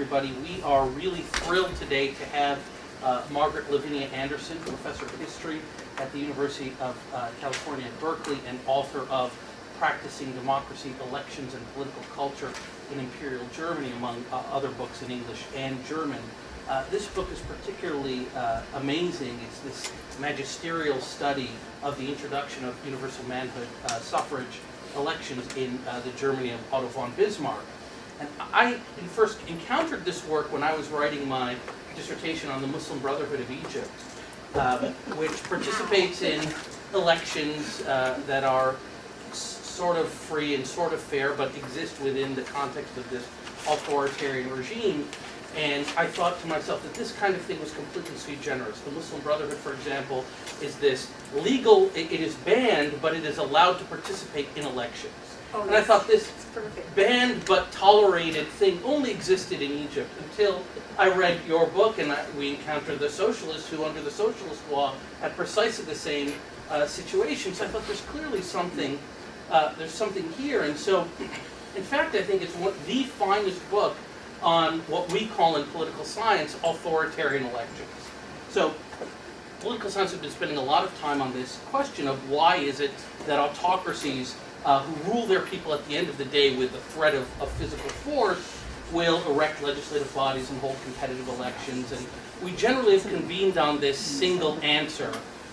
everybody. We are really thrilled today to have Margaret Anderson, professor of history at the University of California-Berkeley and author of Practicing Democracy, Elections, and Political Culture in Imperial Germany, among other books in English and German. This book is particularly amazing. It's this magisterial study of the introduction of universal manhood suffrage elections in the Germany of Otto von Bismarck. And I first encountered this work when I was writing my dissertation on the Muslim Brotherhood of Egypt, which participates in elections that are sort of free and sort of fair, but exist within the context of this authoritarian regime. And I thought to myself that this kind of thing was completely sui generis. The Muslim Brotherhood, for example, is this legal, it is banned, but it is allowed to participate in elections. Oh, and I thought this banned but tolerated thing only existed in Egypt until I read your book, and we encountered the socialists who, under the socialist law, had precisely the same situation. So I thought there's clearly something, there's something here. And so, in fact, I think it's the finest book on what we call in political science authoritarian elections. So political science has been spending a lot of time on this question of why is it that autocracies who rule their people at the end of the day with the threat of physical force will erect legislative bodies and hold competitive elections. And we generally have convened on this single answer,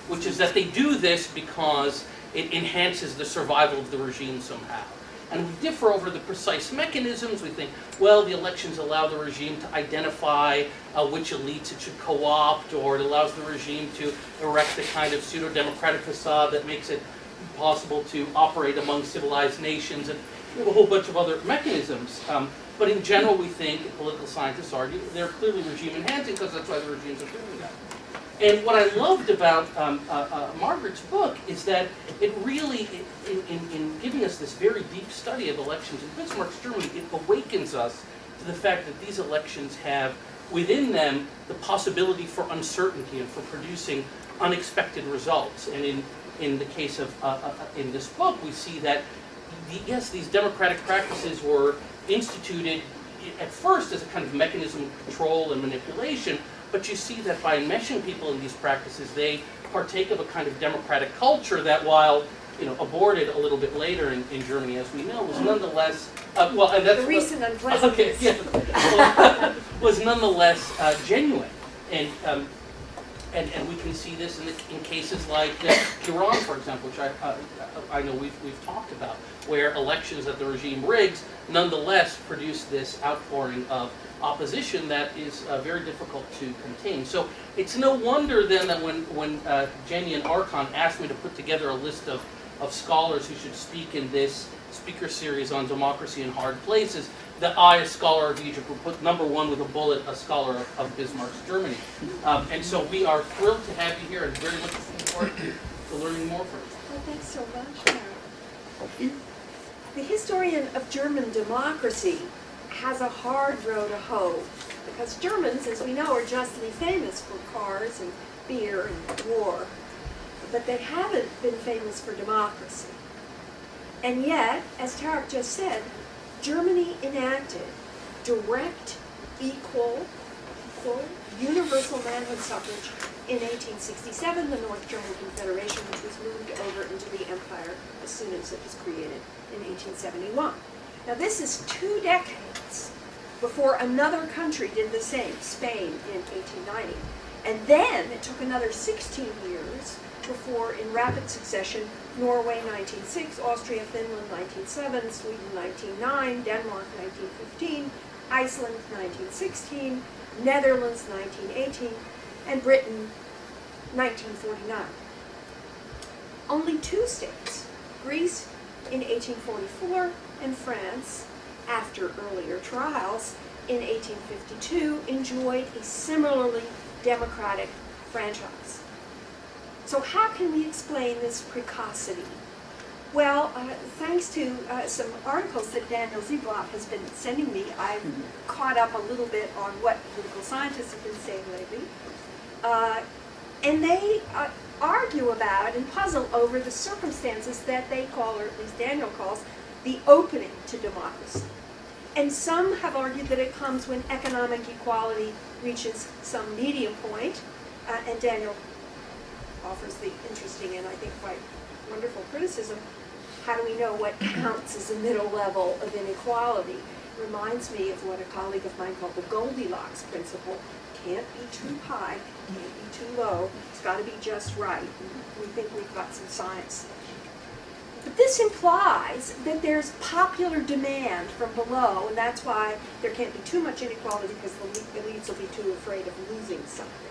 which is that they do this because it enhances the survival of the regime somehow. And we differ over the precise mechanisms. We think, well, the elections allow the regime to identify which elites it should co-opt, or it allows the regime to erect a kind of pseudo-democratic facade that makes it possible to operate among civilized nations, and we have a whole bunch of other mechanisms. But in general, we think, political scientists argue, they're clearly regime enhancing because that's why the regimes are doing that. And what I loved about Margaret's book is that it really, in giving us this very deep study of elections in Bismarck's Germany, it awakens us to the fact that these elections have within them the possibility for uncertainty and for producing unexpected results. And in the case of, in this book, we see that, yes, these democratic practices were instituted at first as a kind of mechanism of control and manipulation, but you see that by enmeshing people in these practices, they partake of a kind of democratic culture that, while aborted a little bit later in Germany, as we know, was nonetheless well, and that's the recent unpleasantness. Okay, yeah, was nonetheless genuine, and we can see this in cases like Iran, for example, which I know we've talked about, where elections that the regime rigs nonetheless produce this outpouring of opposition that is very difficult to contain. So it's no wonder then that when Jenny and Archon asked me to put together a list of scholars who should speak in this speaker series on democracy in hard places, that I, a scholar of Egypt, would put number one with a bullet, a scholar of Bismarck's Germany. And so we are thrilled to have you here and very much looking forward to learning more from you. Well, thanks so much, Mark. The historian of German democracy has a hard row to hoe, because Germans, as we know, are justly famous for cars and beer and war, but they haven't been famous for democracy. And yet, as Tarek just said, Germany enacted direct, equal, universal manhood suffrage in 1867, the North German Confederation, which was moved over into the empire as soon as it was created in 1871. Now this is 2 decades before another country did the same, Spain in 1890. And then it took another 16 years before, in rapid succession, Norway 1906, Austria, Finland 1907, Sweden 1909, Denmark 1915, Iceland 1916, Netherlands 1918, and Britain 1949. Only 2 states, Greece in 1844 and France, after earlier trials, in 1852, enjoyed a similarly democratic franchise. So how can we explain this precocity? Well, thanks to some articles that Daniel Ziegloff has been sending me, I've caught up a little bit on what political scientists have been saying lately. And they argue about and puzzle over the circumstances that they call, or at least Daniel calls, the opening to democracy. And some have argued that it comes when economic equality reaches some medium point, and Daniel offers the interesting and I think quite wonderful criticism. How do we know what counts as a middle level of inequality? Reminds me of what a colleague of mine called the Goldilocks principle. Can't be too high, can't be too low, it's got to be just right. We think we've got some science. But this implies that there's popular demand from below, and that's why there can't be too much inequality because the elites will be too afraid of losing something.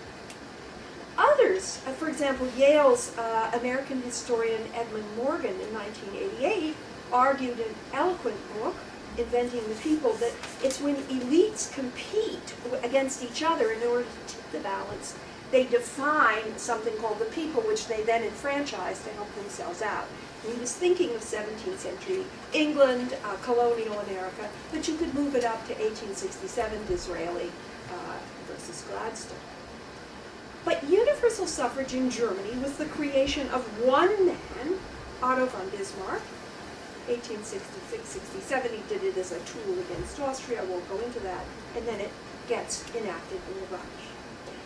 Others, for example, Yale's American historian Edmund Morgan in 1988 argued in an eloquent book, Inventing the People, that it's when elites compete against each other in order to tip the balance, they define something called the people, which they then enfranchise to help themselves out. And he was thinking of 17th century England, colonial America, but you could move it up to 1867 Disraeli versus Gladstone. But universal suffrage in Germany was the creation of one man, Otto von Bismarck, 1866-67. He did it as a tool against Austria. I won't go into that. And then it gets enacted in the Reich.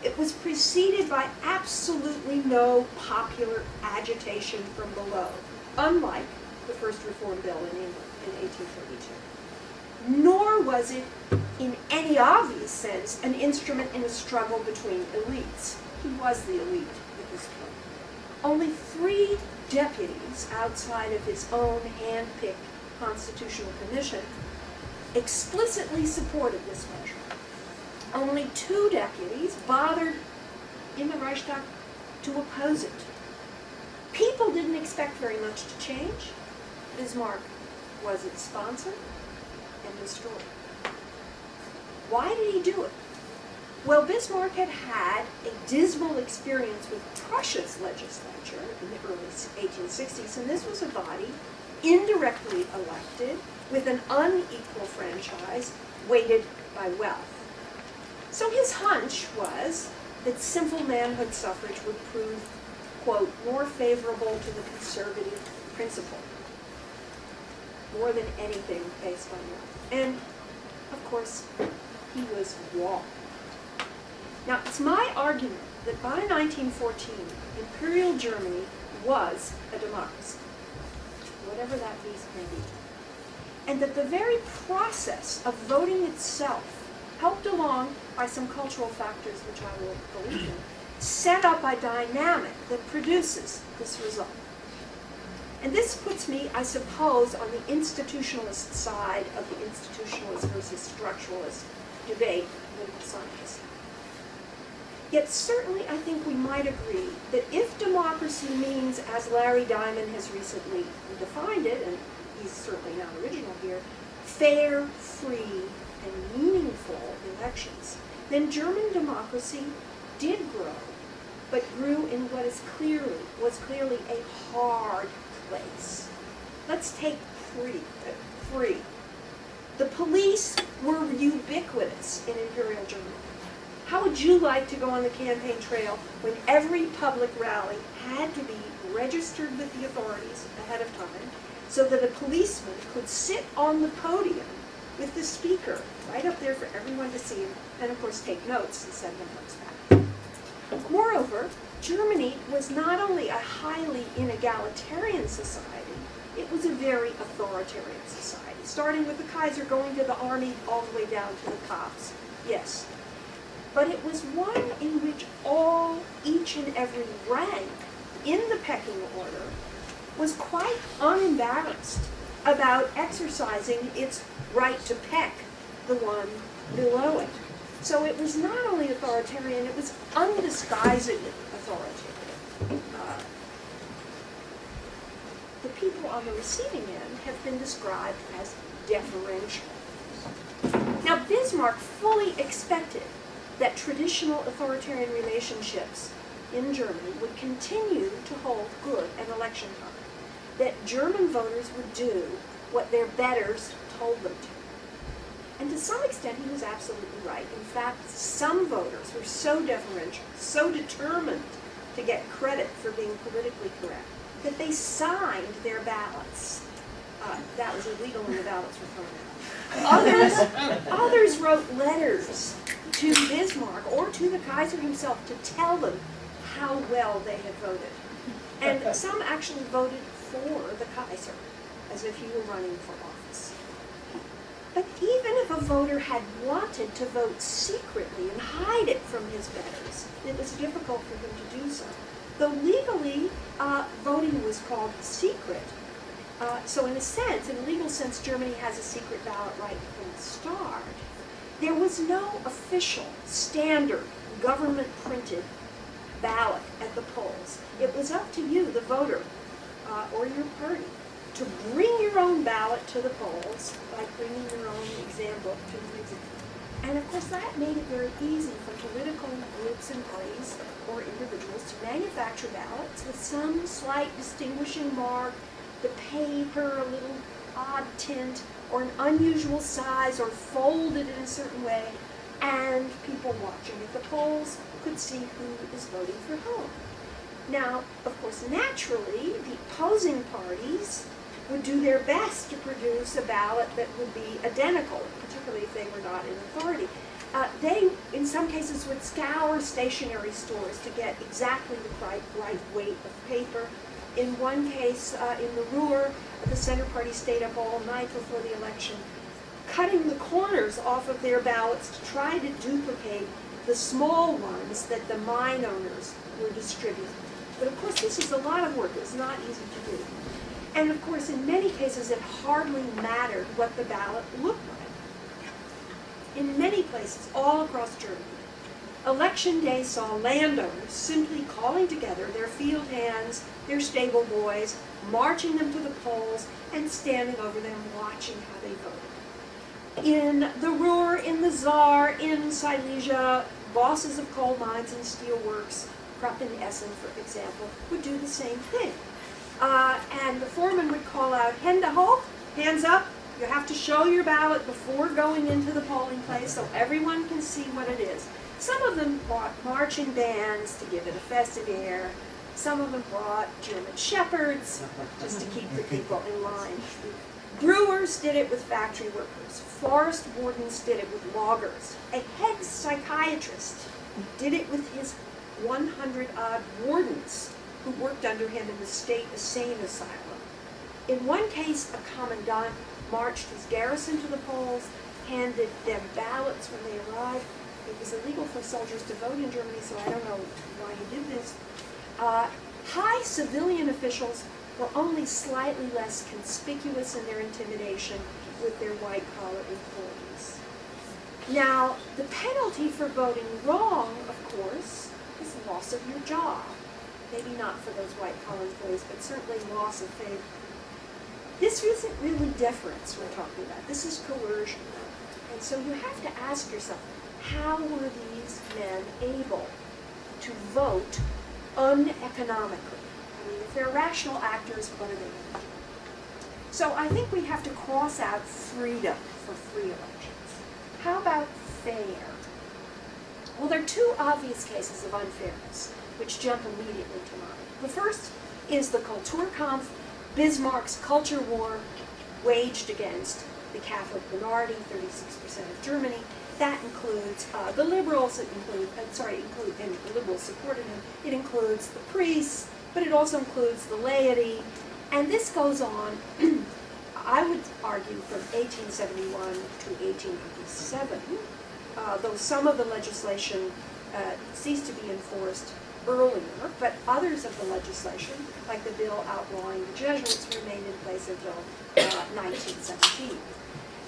It was preceded by absolutely no popular agitation from below, unlike the first Reform Bill in England in 1832. Nor was it, in any obvious sense, an instrument in a struggle between elites. He was the elite at this point. Only 3 deputies outside of his own hand-picked constitutional commission explicitly supported this measure. Only 2 deputies bothered in the Reichstag to oppose it. People didn't expect very much to change. Bismarck was its sponsor and destroyer. Why did he do it? Well, Bismarck had had a dismal experience with Prussia's legislature in the early 1860s, and this was a body indirectly elected with an unequal franchise weighted by wealth. So his hunch was that simple manhood suffrage would prove, quote, more favorable to the conservative principle, more than anything based on wealth. And, of course, he was wrong. Now, it's my argument that by 1914, Imperial Germany was a democracy, whatever that piece may be, and that the very process of voting itself, helped along by some cultural factors which I will believe in, set up a dynamic that produces this result. And this puts me, I suppose, on the institutionalist side of the institutionalist versus structuralist debate in political science. Yet certainly I think we might agree that if democracy means, as Larry Diamond has recently defined it, and he's certainly not original here, fair, free, and meaningful elections, then German democracy did grow, but grew in what was clearly a hard place. Let's take free. The police were ubiquitous in Imperial Germany. How would you like to go on the campaign trail when every public rally had to be registered with the authorities ahead of time so that a policeman could sit on the podium with the speaker right up there for everyone to see, and of course take notes and send them notes back. Moreover, Germany was not only a highly inegalitarian society, it was a very authoritarian society, starting with the Kaiser, going to the army, all the way down to the cops. Yes. But it was one in which each and every rank in the pecking order was quite unembarrassed about exercising its right to peck the one below it. So it was not only authoritarian, it was undisguisedly authoritarian. The people on the receiving end have been described as deferential. Now, Bismarck fully expected that traditional authoritarian relationships in Germany would continue to hold good at election time, that German voters would do what their betters told them to. And to some extent, he was absolutely right. In fact, some voters were so deferential, so determined to get credit for being politically correct, that they signed their ballots That was illegal and the ballots were thrown out. Others wrote letters to Bismarck or to the Kaiser himself to tell them how well they had voted. And some actually voted for the Kaiser, as if he were running for office. But even if a voter had wanted to vote secretly and hide it from his betters, it was difficult for him to do so. Though legally, voting was called secret. So in a legal sense, Germany has a secret ballot right from the start. There was no official, standard, government-printed ballot at the polls. It was up to you, the voter, or your party, to bring your own ballot to the polls, like bringing your own exam book to the exam. And of course that made it very easy for political groups and parties or individuals to manufacture ballots with some slight distinguishing mark, the paper a little odd tint, or an unusual size, or folded in a certain way, and people watching at the polls could see who is voting for whom. Now, of course, naturally, the opposing parties would do their best to produce a ballot that would be identical, particularly if they were not in authority. They, in some cases, would scour stationery stores to get exactly the right weight of paper. In one case, in the Ruhr, the Center Party stayed up all night before the election, cutting the corners off of their ballots to try to duplicate the small ones that the mine owners were distributing. But of course, this is a lot of work. It's not easy to do. And of course, in many cases, it hardly mattered what the ballot looked like. In many places, all across Germany, Election day saw landowners simply calling together their field hands, their stable boys, marching them to the polls, and standing over them watching how they voted. In the Ruhr, in the Saar, in Silesia, bosses of coal mines and steel works, Krupp and Essen, for example, would do the same thing. And the foreman would call out, Hände hoch, hands up. You have to show your ballot before going into the polling place so everyone can see what it is. Some of them brought marching bands to give it a festive air. Some of them brought German shepherds just to keep the people in line. Brewers did it with factory workers. Forest wardens did it with loggers. A head psychiatrist did it with his 100-odd wardens who worked under him in the state insane asylum. In one case, a commandant marched his garrison to the polls, handed them ballots when they arrived. It was illegal for soldiers to vote in Germany, so I don't know why he did this. High civilian officials were only slightly less conspicuous in their intimidation with their white-collar employees. Now, the penalty for voting wrong, of course, is loss of your job. Maybe not for those white-collar employees, but certainly loss of favor. This isn't really deference we're talking about. This is coercion. And so you have to ask yourself, how were these men able to vote uneconomically? I mean, if they're rational actors, what are they going to do? So I think we have to cross out freedom for free elections. How about fair? Well, there are two obvious cases of unfairness which jump immediately to mind. The first is the Kulturkampf, Bismarck's culture war waged against the Catholic minority, 36% of Germany. That includes the liberals, and the liberals supported him. It includes the priests, but it also includes the laity. And this goes on, I would argue, from 1871 to 1887, though some of the legislation ceased to be enforced earlier, but others of the legislation, like the bill outlawing the Jesuits, remained in place until 1917.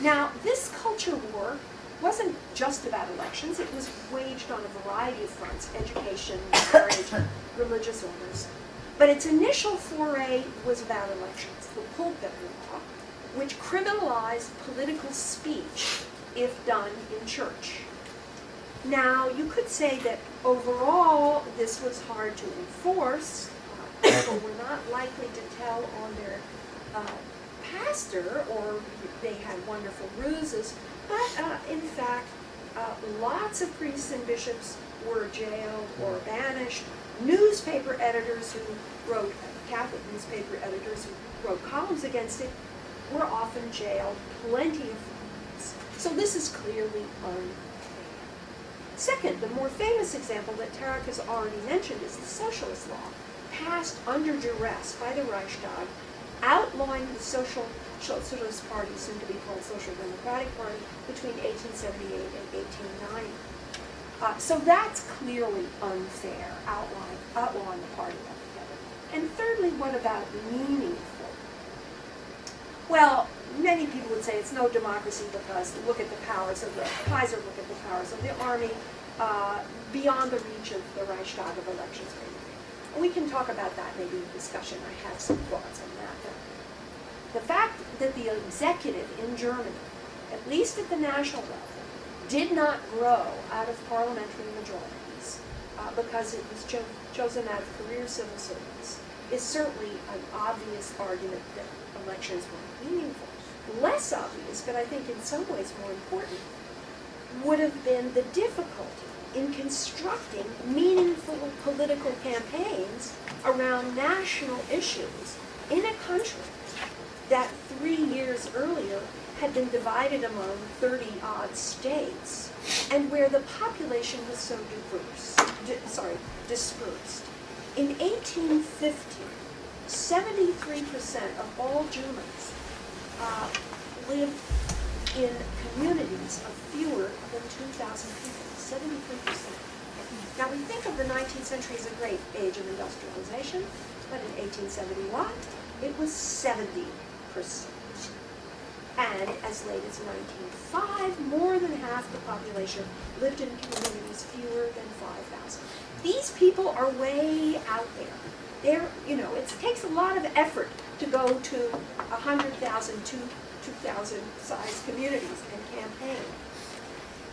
Now, this culture war wasn't just about elections. It was waged on a variety of fronts: education, marriage, religious orders. But its initial foray was about elections, the pulpit law, which criminalized political speech if done in church. Now, you could say that overall this was hard to enforce. People were not likely to tell on their pastor, or they had wonderful ruses. But in fact, lots of priests and bishops were jailed or banished. Newspaper editors who wrote, Catholic newspaper editors who wrote columns against it, were often jailed, plenty of fines. So this is clearly unfair. Second, the more famous example that Tarek has already mentioned is the socialist law, passed under duress by the Reichstag, outlawing the socialist party, soon to be called Social Democratic Party, between 1878 and 1890. So that's clearly unfair, outlawing the party altogether. And thirdly, what about meaningful? Well, many people would say it's no democracy because look at the powers of the Kaiser, look at the powers of the army, beyond the reach of the Reichstag of elections. We can talk about that maybe in discussion. I have some thoughts on that. The fact that the executive in Germany, at least at the national level, did not grow out of parliamentary majorities because it was chosen out of career civil servants is certainly an obvious argument that elections were meaningful. Less obvious, but I think in some ways more important, would have been the difficulty in constructing meaningful political campaigns around national issues in a country that 3 years earlier had been divided among 30-odd states, and where the population was so dispersed. In 1850, 73% of all Germans lived in communities of fewer than 2,000 people, 73%. Now we think of the 19th century as a great age of industrialization, but in 1871, it was 70%. And as late as 1905, more than half the population lived in communities fewer than 5,000. These people are way out there. It takes a lot of effort to go to 100,000 to 2,000 size communities and campaign.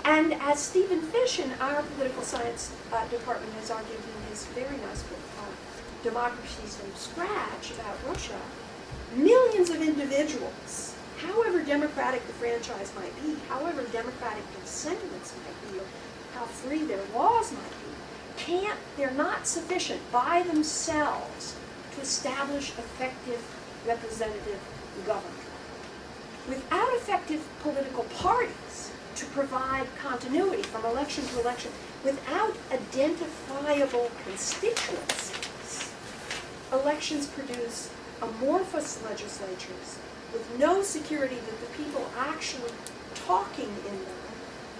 And as Stephen Fish in our political science department has argued in his very nice book on Democracies from Scratch about Russia, millions of individuals, however democratic the franchise might be, however democratic their sentiments might be, or how free their laws might be, they're not sufficient by themselves to establish effective representative government. Without effective political parties to provide continuity from election to election, without identifiable constituencies, elections produce amorphous legislatures with no security that the people actually talking in them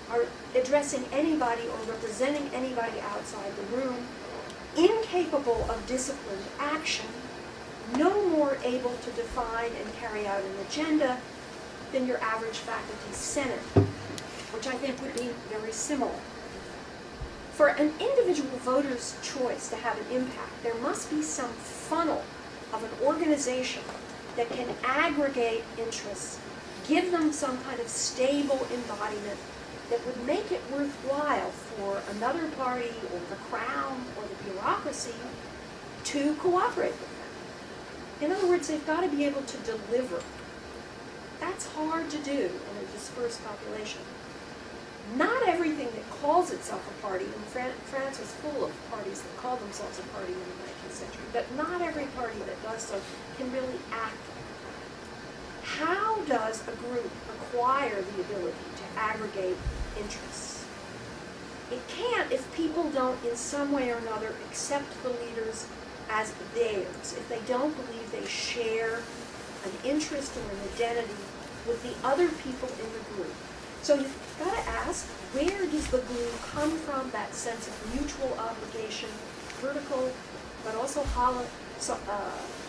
are addressing anybody or representing anybody outside the room, incapable of disciplined action, no more able to define and carry out an agenda than your average faculty senate, which I think would be very similar. For an individual voter's choice to have an impact, there must be some funnel of an organization that can aggregate interests, give them some kind of stable embodiment that would make it worthwhile for another party or the crown or the bureaucracy to cooperate with them. In other words, they've got to be able to deliver. That's hard to do in a dispersed population. Not everything that calls itself a party, and France was full of parties that called themselves a party in the 19th century, but not every party that does so can really act. How does a group acquire the ability to aggregate interests? It can't if people don't in some way or another accept the leaders as theirs, if they don't believe they share an interest or an identity with the other people in the group. So you've got to ask, where does the glue come from, that sense of mutual obligation, vertical, but also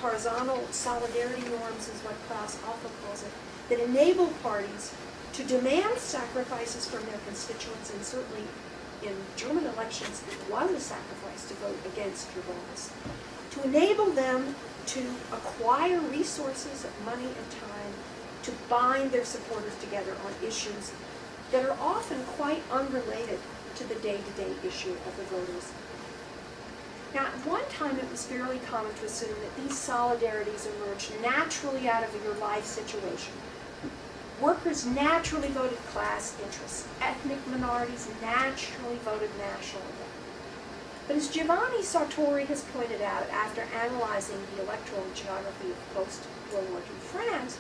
horizontal solidarity norms is what Klaus also calls it, that enable parties to demand sacrifices from their constituents, and certainly in German elections it was a sacrifice to vote against your boss, to enable them to acquire resources of money and time to bind their supporters together on issues that are often quite unrelated to the day-to-day issue of the voters. Now, at one time it was fairly common to assume that these solidarities emerged naturally out of your life situation. Workers naturally voted class interests. Ethnic minorities naturally voted national identity. But as Giovanni Sartori has pointed out after analyzing the electoral geography of post-World War II France,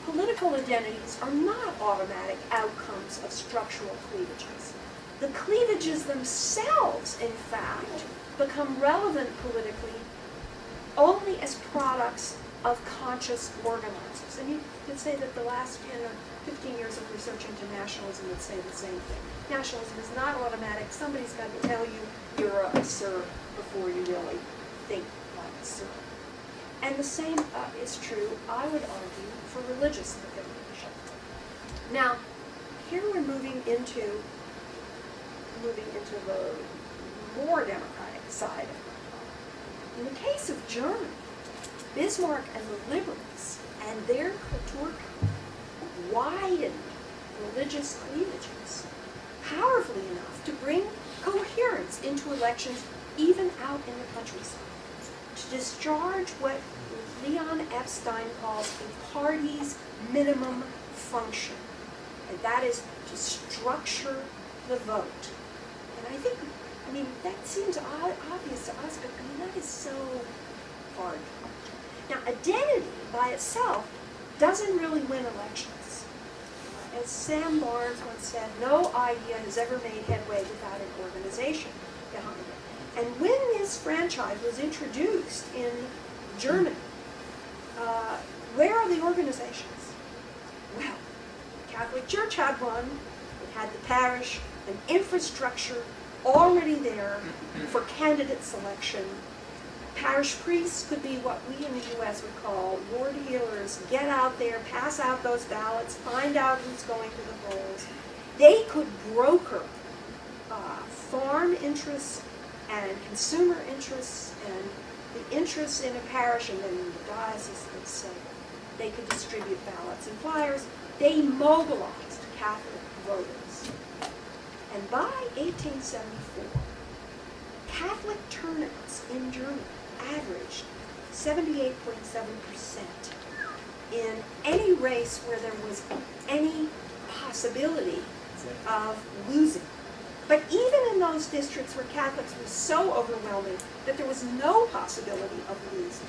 political identities are not automatic outcomes of structural cleavages. The cleavages themselves, in fact, become relevant politically only as products of conscious organizers. And you could say that the last 10 or 15 years of research into nationalism would say the same thing. Nationalism is not automatic. Somebody's got to tell you you're a Serb before you really think like a Serb. And the same is true, I would argue, for religious affiliation. Now, here we're moving into the more democratic side of it. In the case of Germany, Bismarck and the liberals and their Kulturkampf widened religious cleavages powerfully enough to bring coherence into elections even out in the countryside, to discharge what Leon Epstein calls a party's minimum function, and that is to structure the vote. And I mean, that seems obvious to us, but that is so hard. Now, identity by itself doesn't really win elections. As Sam Barnes once said, no idea has ever made headway without an organization behind it. And when this franchise was introduced in Germany, where are the organizations? Well, the Catholic Church had one. It had the parish, an infrastructure already there for candidate selection. Parish priests could be what we in the U.S. would call ward healers. Get out there, pass out those ballots, find out who's going to the polls. They could broker farm interests and consumer interests and the interests in a parish, and then the diocese would say they could distribute ballots and flyers. They mobilized Catholic voters. And by 1874, Catholic turnouts in Germany averaged 78.7% in any race where there was any possibility of losing. But even in those districts where Catholics were so overwhelming that there was no possibility of losing,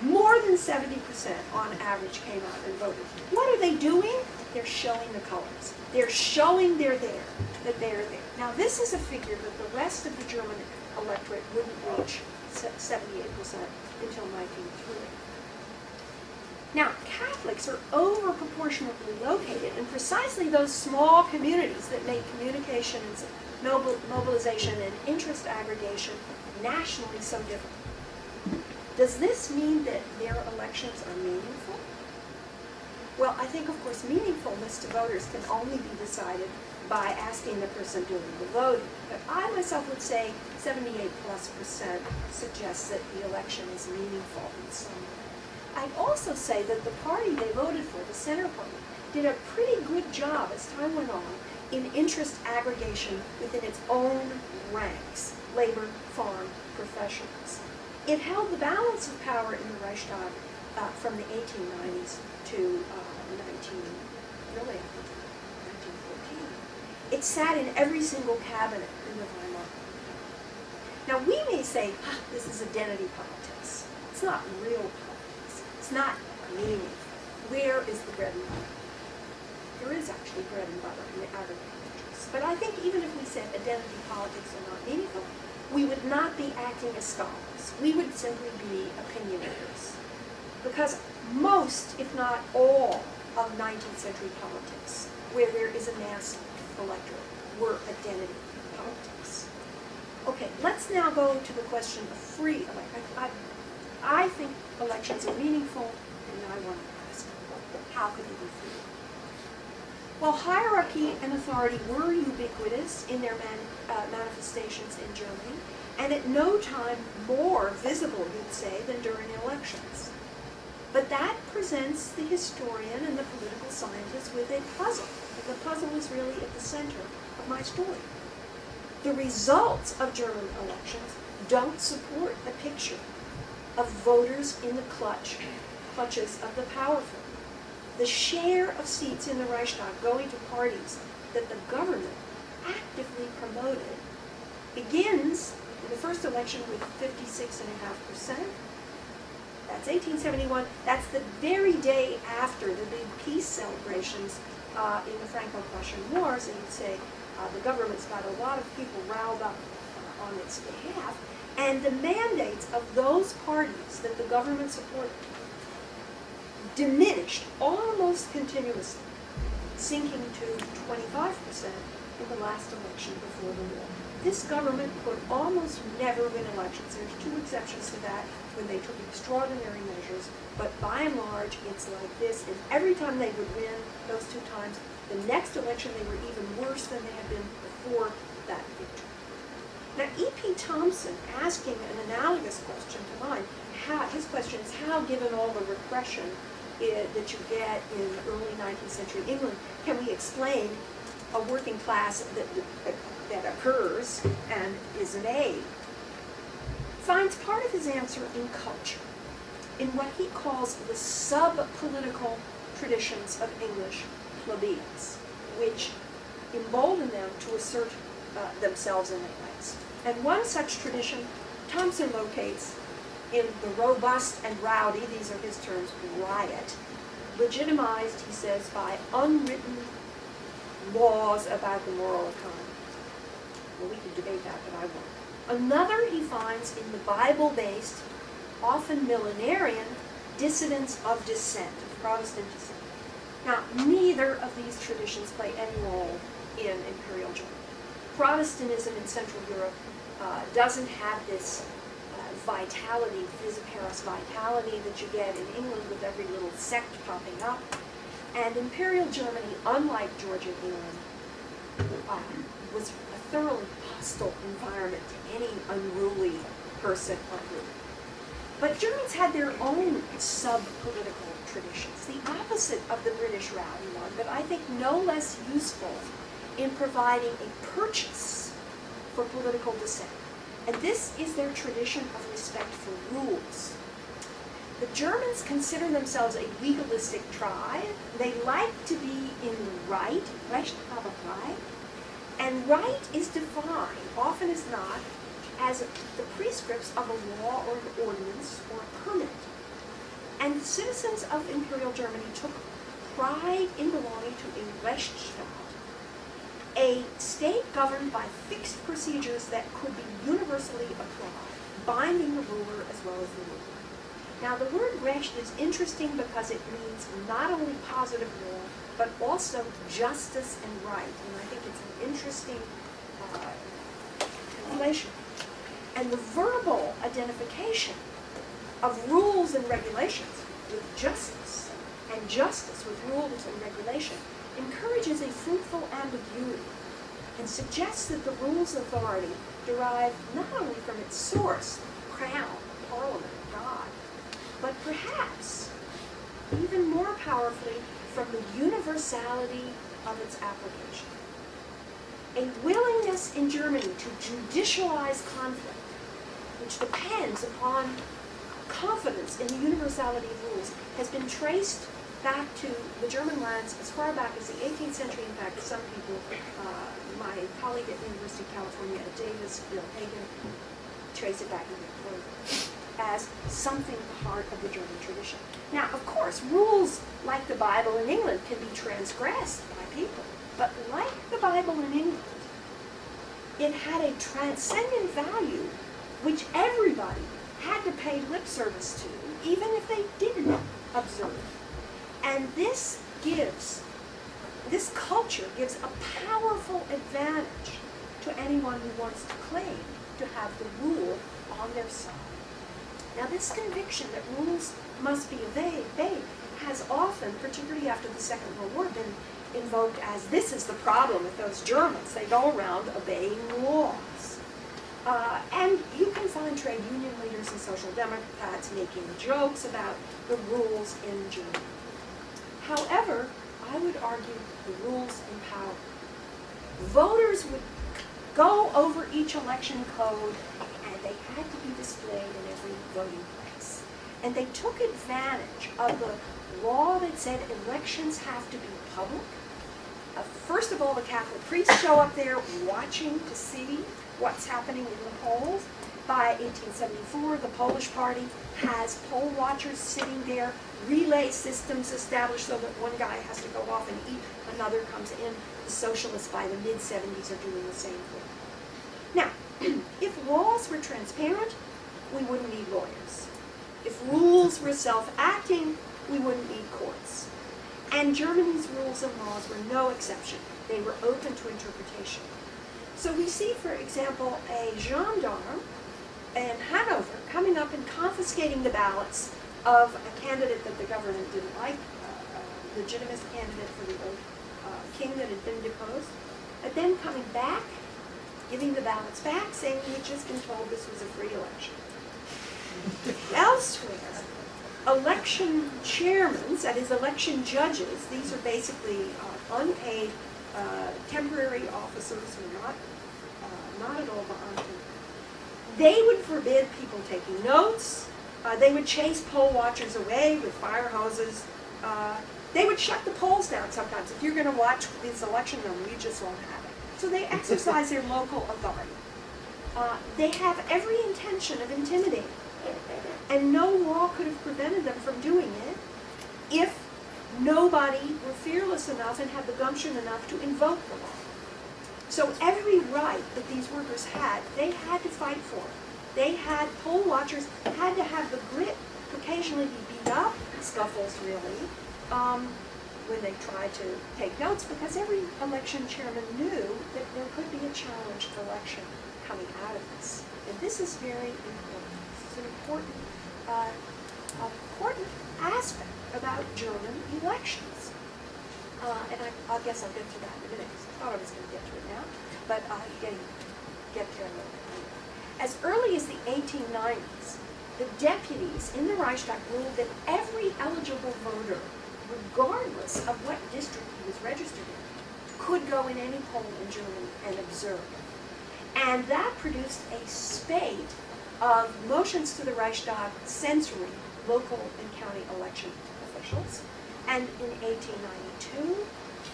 more than 70% on average came out and voted. What are they doing? They're showing the colors. They're showing they're there, that they're there. Now, this is a figure that the rest of the German electorate wouldn't reach 78% until 1903. Now, Catholics are over-proportionately located in precisely those small communities that make communication and mobilization and interest aggregation nationally so difficult. Does this mean that their elections are meaningful? Well, I think, of course, meaningfulness to voters can only be decided by asking the person doing the voting. But I myself would say 78+% suggests that the election is meaningful in some way. I'd also say that the party they voted for, the Center Party, did a pretty good job as time went on in interest aggregation within its own ranks, labor, farm, professionals. It held the balance of power in the Reichstag from the 1890s to 1914. It sat in every single cabinet in the Weimar. Now we may say, this is identity politics. It's not real politics. It's not meaningful. Where is the bread and butter? There is actually bread and butter in the aggregate interests. But I think even if we said identity politics are not meaningful, we would not be acting as scholars. We would simply be opinionators. Because most, if not all, of 19th century politics, where there is a mass electorate, were identity politics. Okay, let's now go to the question of free election. I think elections are meaningful, and I want to ask, how could they be free? Well, hierarchy and authority were ubiquitous in their manifestations in Germany, and at no time more visible, you'd say, than during elections. But that presents the historian and the political scientist with a puzzle. And the puzzle is really at the center of my story. The results of German elections don't support a picture of voters in the clutches of the powerful. The share of seats in the Reichstag going to parties that the government actively promoted begins in the first election with 56.5%. That's 1871. That's the very day after the big peace celebrations in the Franco-Prussian Wars. And you'd say the government's got a lot of people riled up on its behalf. And the mandates of those parties that the government supported diminished almost continuously, sinking to 25% in the last election before the war. This government could almost never win elections. There's two exceptions to that when they took extraordinary measures, but by and large it's like this, and every time they would win those two times, the next election they were even worse than they had been before that victory. Now E.P. Thompson, asking an analogous question to mine, his question is how, given all the repression that you get in early 19th century England, can we explain a working class that occurs and is an aid? Finds part of his answer in culture, in what he calls the sub-political traditions of English plebeians, which embolden them to assert themselves in their rights. And one such tradition Thompson locates in the robust and rowdy, these are his terms, riot, legitimized, he says, by unwritten laws about the moral economy. Well, we could debate that, but I won't. Another he finds in the Bible-based, often millenarian, dissidence of dissent, of Protestant dissent. Now, neither of these traditions play any role in Imperial Germany. Protestantism in Central Europe doesn't have this vitality, visiparis vitality that you get in England with every little sect popping up. And Imperial Germany, unlike Georgian England, was a thoroughly hostile environment to any unruly person or group. But Germans had their own sub-political traditions, the opposite of the British rowdy one, but I think no less useful in providing a purchase for political dissent. And this is their tradition of respect for rules. The Germans consider themselves a legalistic tribe. They like to be in the right, Recht habe Recht, and right is defined, often as not, as the prescripts of a law or an ordinance or a permit. And the citizens of Imperial Germany took pride in belonging to a Rechtsstaat, a state governed by fixed procedures that could be universally applied, binding the ruler as well as the ruler. Now the word Recht is interesting because it means not only positive law, but also justice and right. And I think it's an interesting relation. And the verbal identification of rules and regulations with justice, and justice with rules and regulation, encourages a fruitful ambiguity and suggests that the rule's authority derive not only from its source, crown, parliament, God, but perhaps even more powerfully from the universality of its application. A willingness in Germany to judicialize conflict, which depends upon confidence in the universality of rules, has been traced back to the German lands as far back as the 18th century. In fact, some people, my colleague at the University of California at Davis, Bill Hagen, trace it back even further as something at the heart of the German tradition. Now, of course, rules like the Bible in England can be transgressed by people, but like the Bible in England, it had a transcendent value which everybody had to pay lip service to, even if they didn't observe. And this culture gives a powerful advantage to anyone who wants to claim to have the rule on their side. Now this conviction that rules must be obeyed has often, particularly after the Second World War, been invoked as this is the problem with those Germans. They go around obeying laws. And you can find trade union leaders and social democrats making jokes about the rules in Germany. However, I would argue the rules empower. Voters would go over each election code, and they had to be displayed in every voting place. And they took advantage of the law that said elections have to be public. First of all, the Catholic priests show up there watching to see what's happening in the polls. By 1874, the Polish Party has poll watchers sitting there, relay systems established so that one guy has to go off and eat, another comes in. The socialists by the mid-70s are doing the same thing. Now, if laws were transparent, we wouldn't need lawyers. If rules were self-acting, we wouldn't need courts. And Germany's rules and laws were no exception. They were open to interpretation. So we see, for example, a gendarme in Hanover coming up and confiscating the ballots of a candidate that the government didn't like, a legitimate candidate for the old king that had been deposed, and then coming back, giving the ballots back, saying he had just been told this was a free election. Elsewhere, election chairmen, that is election judges, these are basically unpaid temporary officers who are not at all behind. They would forbid people taking notes. They would chase poll watchers away with fire hoses. They would shut the polls down sometimes. If you're going to watch this election, you just won't have it. So they exercise their local authority. They have every intention of intimidating. And no law could have prevented them from doing it if nobody were fearless enough and had the gumption enough to invoke the law. So every right that these workers had, they had to fight for. They had, poll watchers had to have the grit to occasionally be beat up, scuffles really, when they tried to take notes, because every election chairman knew that there could be a challenged election coming out of this. And this is very important. This is an important aspect about German elections. And I guess I'll get to that in a minute, because I thought I was going to get to it now, but I'll get there a little bit later. As early as the 1890s, the deputies in the Reichstag ruled that every eligible voter, regardless of what district he was registered in, could go in any poll in Germany and observe. And that produced a spate of motions to the Reichstag censoring local and county election officials. And in 1892,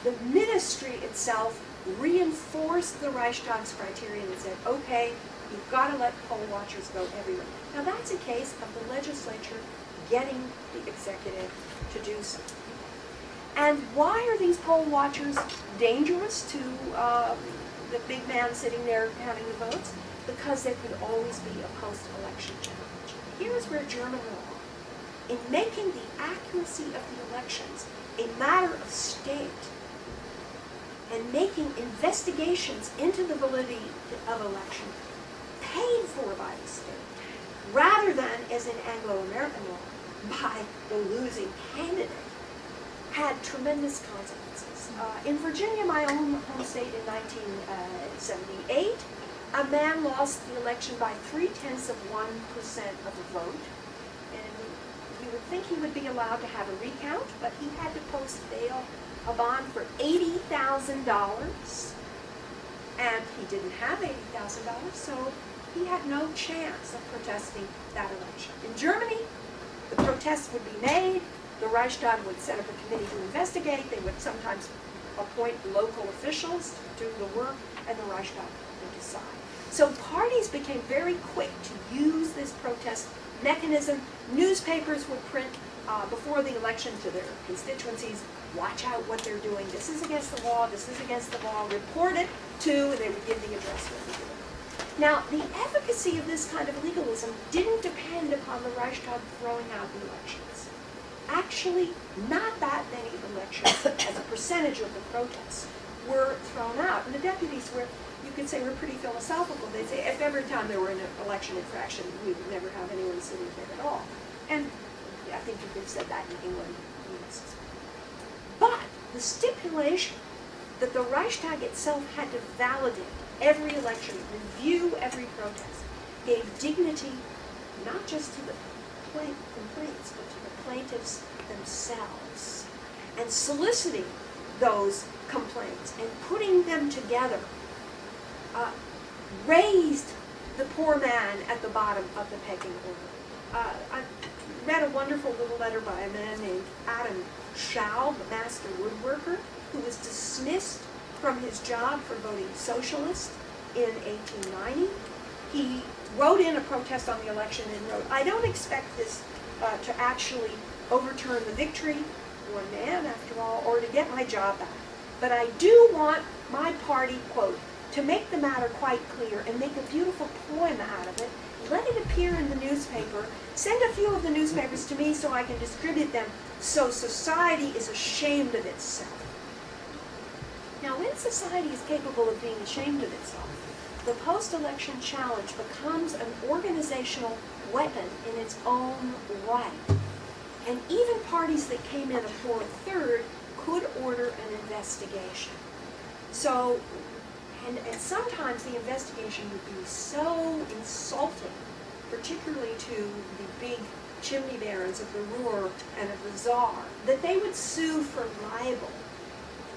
the ministry itself reinforced the Reichstag's criterion and said, okay, you've got to let poll watchers go everywhere. Now that's a case of the legislature getting the executive to do so. And why are these poll watchers dangerous to the big man sitting there counting the votes? Because there could always be a post-election challenge. Here's where German law, in making the accuracy of the elections a matter of state, and making investigations into the validity of election paid for by the state, rather than, as in Anglo-American law, by the losing candidate, had tremendous consequences. In Virginia, my own home state, in 1978, a man lost the election by 0.3% of the vote, and you would think he would be allowed to have a recount, but he had to post a bond for $80,000, and he didn't have $80,000, so he had no chance of protesting that election. In Germany, the protests would be made, the Reichstag would set up a committee to investigate, they would sometimes appoint local officials to do the work, and the Reichstag would decide. So parties became very quick to use this protest mechanism. Newspapers would print before the election to their constituencies, watch out what they're doing, this is against the law, this is against the law, report it to, and they would give the address where they do it. Now, the efficacy of this kind of legalism didn't depend upon the Reichstag throwing out the elections. Actually, not that many elections as a percentage of the protests were thrown out. And the deputies were, you could say, were pretty philosophical. They'd say, if every time there were an election infraction, we would never have anyone sitting there at all. And I think you could have said that in England. But the stipulation that the Reichstag itself had to validate every election, review every protest, gave dignity not just to the complaints, but to the plaintiffs themselves. And soliciting those complaints and putting them together raised the poor man at the bottom of the pecking order. I read a wonderful little letter by a man named Adam Schau, the master woodworker, who was dismissed from his job for voting socialist in 1890. He wrote in a protest on the election and wrote, "I don't expect this to actually overturn the victory, one man after all, or to get my job back. But I do want my party," quote, "to make the matter quite clear and make a beautiful poem out of it, let it appear in the newspaper, send a few of the newspapers to me so I can distribute them, so society is ashamed of itself." Now, when society is capable of being ashamed of itself, the post-election challenge becomes an organizational weapon in its own right. And even parties that came in a poor third could order an investigation. So, and sometimes the investigation would be so insulting, particularly to the big chimney barons of the Ruhr and of the Tsar, that they would sue for libel.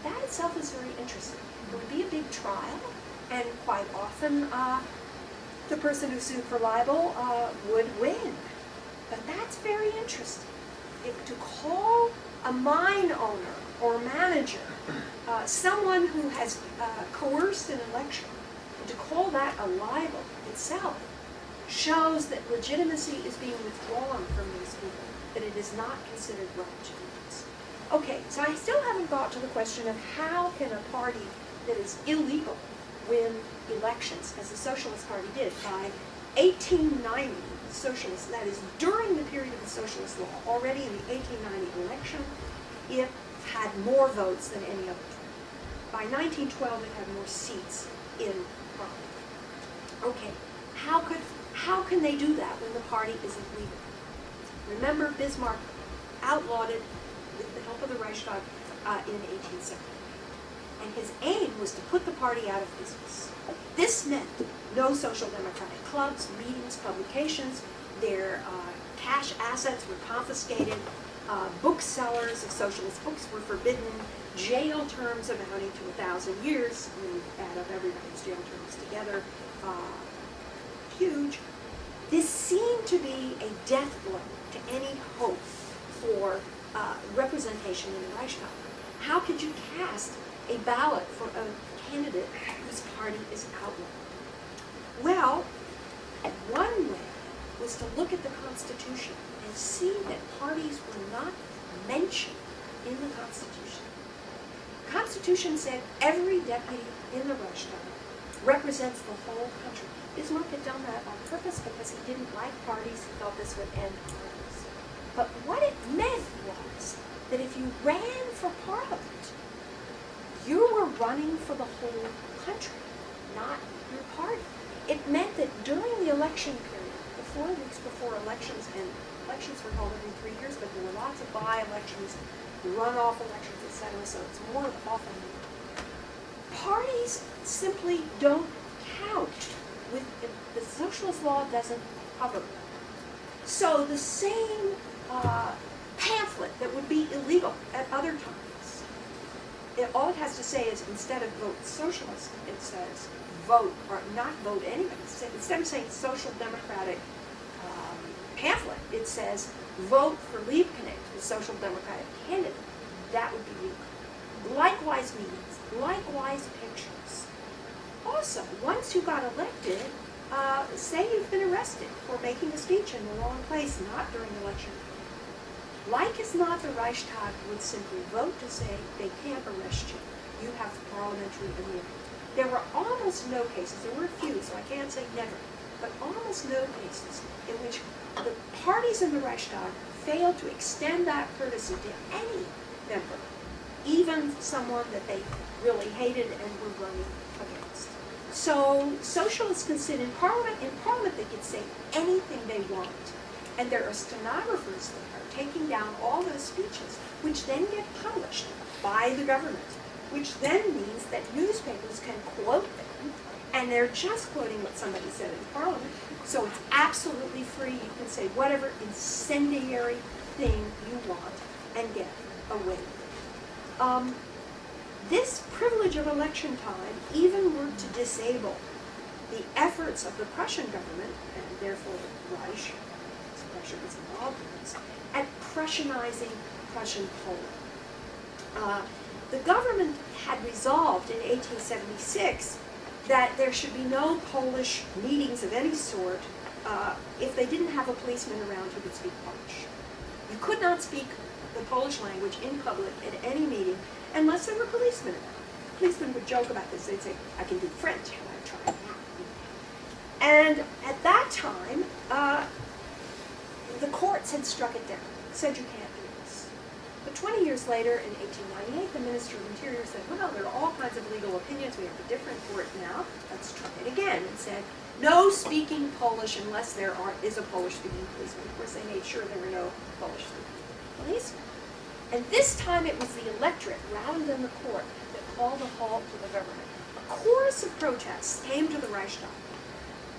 That itself is very interesting. It would be a big trial, and quite often the person who sued for libel would win. But that's very interesting. To call a mine owner or manager someone who has coerced an election, and to call that a libel itself shows that legitimacy is being withdrawn from these people, that it is not considered legitimate. Okay, so I still haven't got to the question of how can a party that is illegal win elections, as the Socialist Party did. By 1890, the Socialists, that is during the period of the Socialist law, already in the 1890 election, it had more votes than any other party. By 1912, it had more seats in Parliament. Okay, how can they do that when the party isn't legal? Remember, Bismarck outlawed it with the help of the Reichstag in 1870. And his aim was to put the party out of business. This meant no social democratic clubs, meetings, publications. Their cash assets were confiscated. Booksellers of socialist books were forbidden. Jail terms amounting to 1,000 years. When you add up everybody's jail terms together, huge. This seemed to be a death blow to any hope for representation in the Reichstag. How could you cast a ballot for a candidate whose party is outlawed? Well, one way was to look at the Constitution and see that parties were not mentioned in the Constitution. The Constitution said every deputy in the Reichstag represents the whole country. Bismarck had done that on purpose because he didn't like parties. He thought this would end parties. But what it meant was that if you ran for Parliament, you were running for the whole country, not your party. It meant that during the election period, the 4 weeks before elections, and elections were held every 3 years, but there were lots of by-elections, runoff elections, etc., so it's more often. Parties simply don't count. The socialist law doesn't cover them. So the same pamphlet that would be illegal at other times, all it has to say is instead of vote socialist, it says vote, or not vote anybody. Instead of saying social democratic pamphlet, it says vote for Liebknecht, the social democratic candidate. That would be legal. Likewise meetings, likewise pictures. Also, once you got elected, say you've been arrested for making a speech in the wrong place, not during election. Like as not, the Reichstag would simply vote to say they can't arrest you. You have parliamentary immunity. There were almost no cases, there were a few, so I can't say never, but almost no cases in which the parties in the Reichstag failed to extend that courtesy to any member, even someone that they really hated and were running against. So socialists can sit in Parliament they can say anything they want. And there are stenographers that are taking down all those speeches, which then get published by the government, which then means that newspapers can quote them, and they're just quoting what somebody said in Parliament. So it's absolutely free. You can say whatever incendiary thing you want and get away with it. This privilege of election time even worked to disable the efforts of the Prussian government, and therefore the Reich, Prussia was involved in this, at Prussianizing Prussian Poland. The government had resolved in 1876 that there should be no Polish meetings of any sort if they didn't have a policeman around who could speak Polish. You could not speak the Polish language in public at any meeting unless there were policemen around. Policemen would joke about this. They'd say, I can do French, can I try that? And at that time, the courts had struck it down, said you can't do this. But 20 years later, in 1898, the Minister of Interior said, well, there are all kinds of legal opinions. We have a different court now. Let's try it again. And said, no speaking Polish unless there is a Polish-speaking policeman. Of course, they made sure there were no Polish-speaking policemen. And this time it was the electorate, rather than the court, that called a halt to the government. A chorus of protests came to the Reichstag.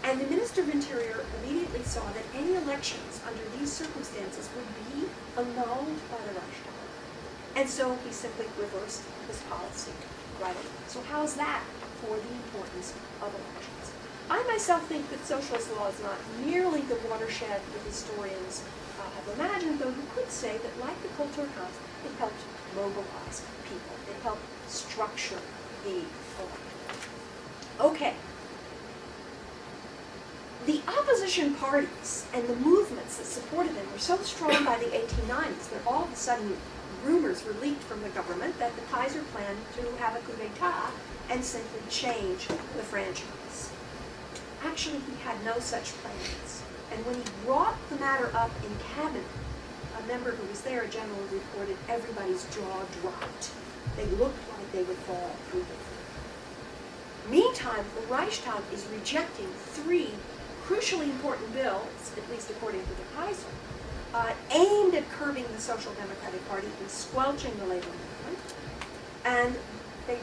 And the Minister of Interior immediately saw that any elections under these circumstances would be annulled by the Reichstag. And so he simply reversed his policy right away. So how's that for the importance of elections? I myself think that socialist law is not nearly the watershed that historians have imagined, though you could say that, like the Kulturkampf, it helped mobilize people. It helped structure the electorate. Okay. The opposition parties and the movements that supported them were so strong by the 1890s that all of a sudden rumors were leaked from the government that the Kaiser planned to have a coup d'etat and simply change the franchise. Actually, he had no such plans. And when he brought the matter up in cabinet, a member who was there, a general, reported everybody's jaw dropped. They looked like they would fall through the floor. Meantime, the Reichstag is rejecting 3 crucially important bills, at least according to the Kaiser, aimed at curbing the Social Democratic Party and squelching the labor movement. And they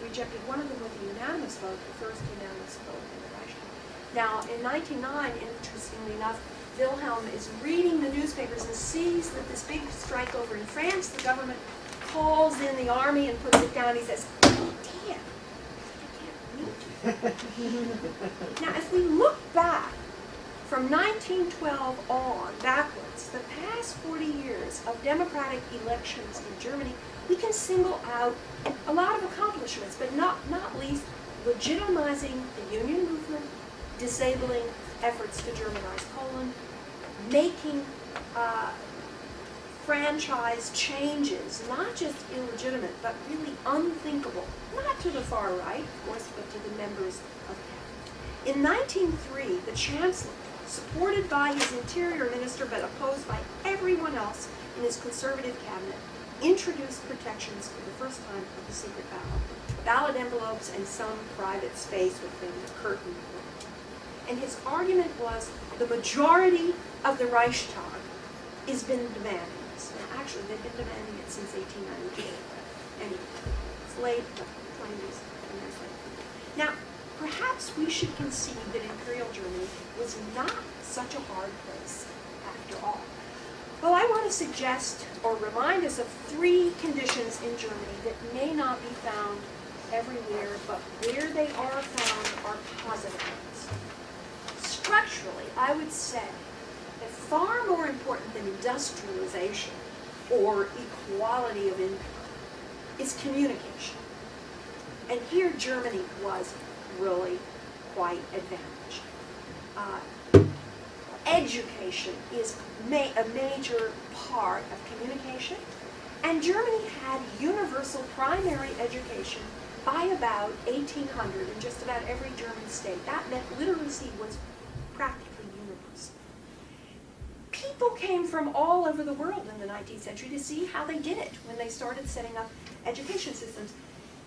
rejected one of them with a unanimous vote, the first unanimous vote in the Reichstag. Now, in 1909, interestingly enough, Wilhelm is reading the newspapers and sees that this big strike over in France, the government calls in the army and puts it down. He says, oh, damn. Now, if we look back from 1912 on, backwards, the past 40 years of democratic elections in Germany, we can single out a lot of accomplishments, but not least legitimizing the union movement, disabling efforts to Germanize Poland, making franchise changes, not just illegitimate, but really unthinkable, not to the far right, of course, but to the members of cabinet. In 1903, the Chancellor, supported by his interior minister but opposed by everyone else in his conservative cabinet, introduced protections for the first time of the secret ballot envelopes and some private space within the curtain. And his argument was the majority of the Reichstag has been demanding this. Now, actually, they've been demanding it since 1892. Anyway, it's late, but 20 years later. Now, perhaps we should concede that Imperial Germany was not such a hard place after all. Well, I want to suggest or remind us of 3 conditions in Germany that may not be found everywhere, but where they are found are positive ones. Structurally, I would say that far more important than industrialization or equality of income is communication. And here Germany was really quite advantaged. Education is a major part of communication, and Germany had universal primary education by about 1800 in just about every German state. That meant literacy was practically universal. People came from all over the world in the 19th century to see how they did it when they started setting up education systems.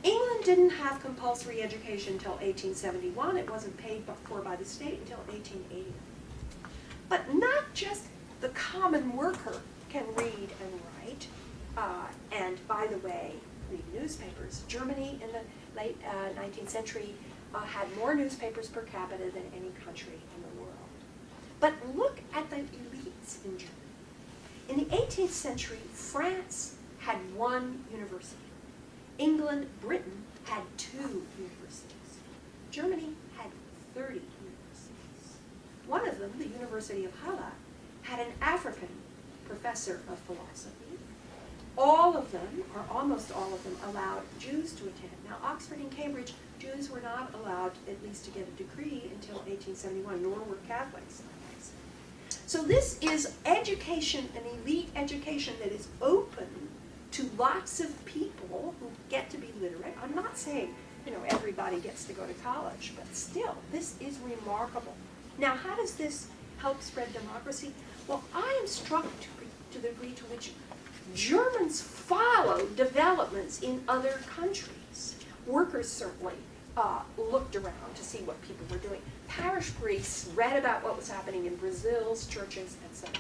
England didn't have compulsory education until 1871. It wasn't paid for by the state until 1880. But not just the common worker can read and write, and by the way, read newspapers. Germany in the late 19th century had more newspapers per capita than any country in the world. But look at the elites in Germany. In the 18th century, France had 1 university. England, Britain, had 2 universities. Germany had 30 universities. One of them, the University of Halle, had an African professor of philosophy. all of them, or almost all of them, allowed Jews to attend. Now, Oxford and Cambridge, Jews were not allowed at least to get a degree until 1871, nor were Catholics. So this is education, an elite education that is open to lots of people who get to be literate. I'm not saying, everybody gets to go to college, but still, this is remarkable. Now, how does this help spread democracy? Well, I am struck to the degree to which Germans followed developments in other countries. Workers certainly looked around to see what people were doing. Parish priests read about what was happening in Brazil's churches, etc.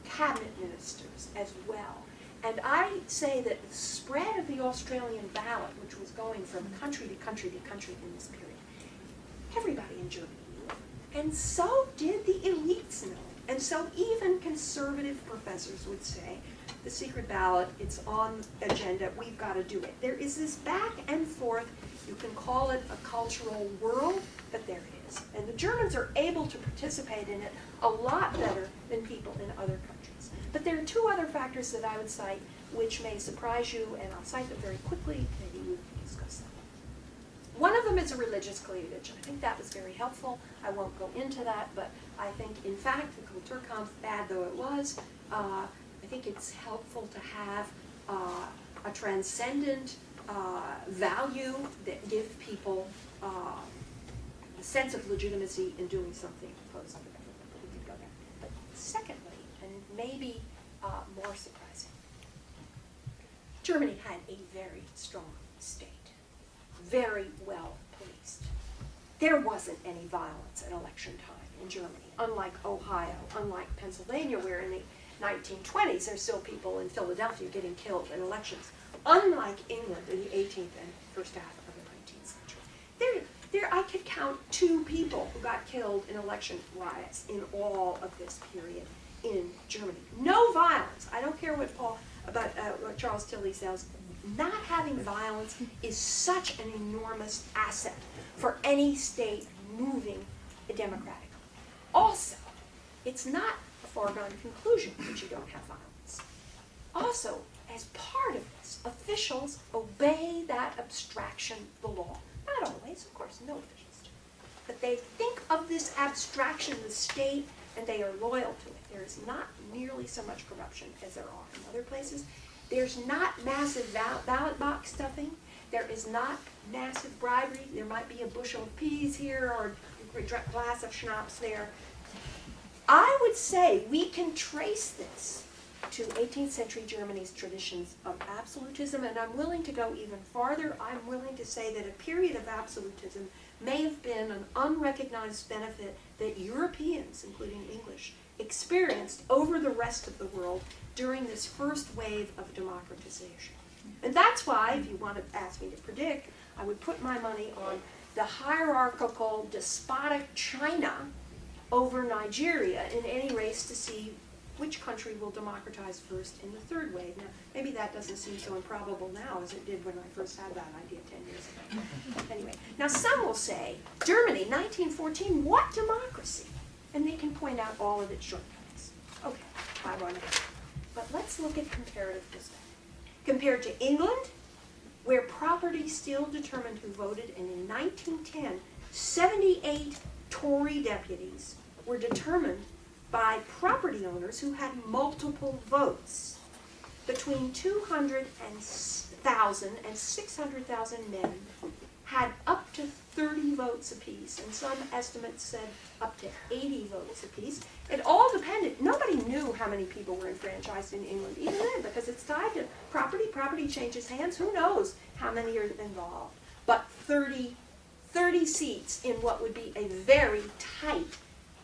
Cabinet ministers as well. And I say that the spread of the Australian ballot, which was going from country to country to country in this period, everybody in Germany knew it. And so did the elites know it. And so even conservative professors would say, the secret ballot, it's on the agenda, we've got to do it. There is this back and forth, you can call it a cultural world, but there it is. And the Germans are able to participate in it a lot better than people in other countries. But there are two other factors that I would cite which may surprise you, and I'll cite them very quickly, maybe we can discuss them. One of them is a religious cleavage. I think that was very helpful. I won't go into that, but I think, in fact, the Kulturkampf, bad though it was, I think it's helpful to have a transcendent value that give people a sense of legitimacy in doing something opposed to the government. We could go there. But secondly, and maybe more surprising, Germany had a very strong state, very well policed. There wasn't any violence at election time in Germany, unlike Ohio, unlike Pennsylvania, where in the 1920s there's still people in Philadelphia getting killed in elections, unlike England in the 18th and first half of the 19th century. There I could count 2 people who got killed in election riots in all of this period in Germany. No violence. I don't care what Charles Tilly says. Not having violence is such an enormous asset for any state moving democratically. Also, it's not a foregone conclusion that you don't have violence. Also, as part of this, officials obey that abstraction, the law. Not always, of course, no officials do. But they think of this abstraction, the state, and they are loyal to it. There is not nearly so much corruption as there are in other places. There's not massive ballot box stuffing. There is not massive bribery. There might be a bushel of peas here or a glass of schnapps there. I would say we can trace this to 18th century Germany's traditions of absolutism, and I'm willing to go even farther. I'm willing to say that a period of absolutism may have been an unrecognized benefit that Europeans, including English, experienced over the rest of the world during this first wave of democratization. And that's why, if you want to ask me to predict, I would put my money on the hierarchical, despotic China over Nigeria in any race to see which country will democratize first in the third wave. Now, maybe that doesn't seem so improbable now as it did when I first had that idea 10 years ago. Anyway, now some will say, Germany, 1914, what democracy? And they can point out all of its shortcomings. Okay, I want to. But let's look at comparative perspective. Compared to England, where property still determined who voted, and in 1910, 78 Tory deputies were determined by property owners who had multiple votes. Between 200,000 and 600,000 men had up to 30 votes apiece, and some estimates said up to 80 votes apiece. It all depended. Nobody knew how many people were enfranchised in England, even then, because it's tied to property. Property changes hands. Who knows how many are involved? But 30 seats in what would be a very tight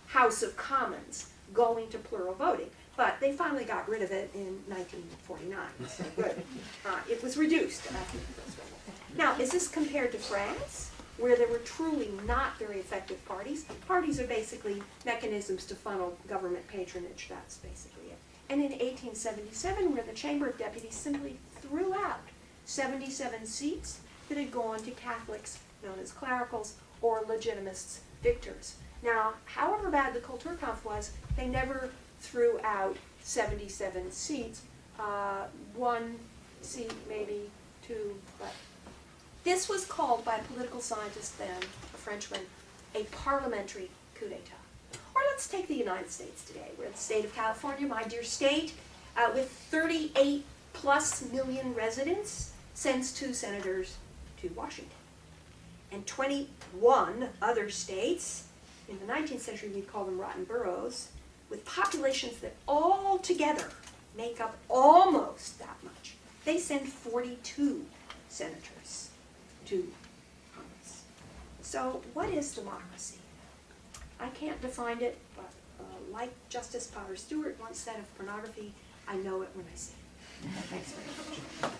House of Commons going to plural voting. But they finally got rid of it in 1949, so good. It was reduced after the First World War. Now, is this compared to France, where there were truly not very effective parties? Parties are basically mechanisms to funnel government patronage. That's basically it. And in 1877, where the Chamber of Deputies simply threw out 77 seats that had gone to Catholics, known as clericals, or legitimists, victors. Now, however bad the Kulturkampf was, they never threw out 77 seats. One see maybe two, but this was called by a political scientist then, a Frenchman, a parliamentary coup d'etat. Or let's take the United States today. We're in the state of California, my dear state, with 38 plus million residents, sends 2 senators to Washington. And 21 other states, in the 19th century we'd call them rotten boroughs, with populations that all together make up almost that much. They send 42 senators to Congress. So what is democracy? I can't define it, but like Justice Potter Stewart once said of pornography, I know it when I see it. Thanks very much.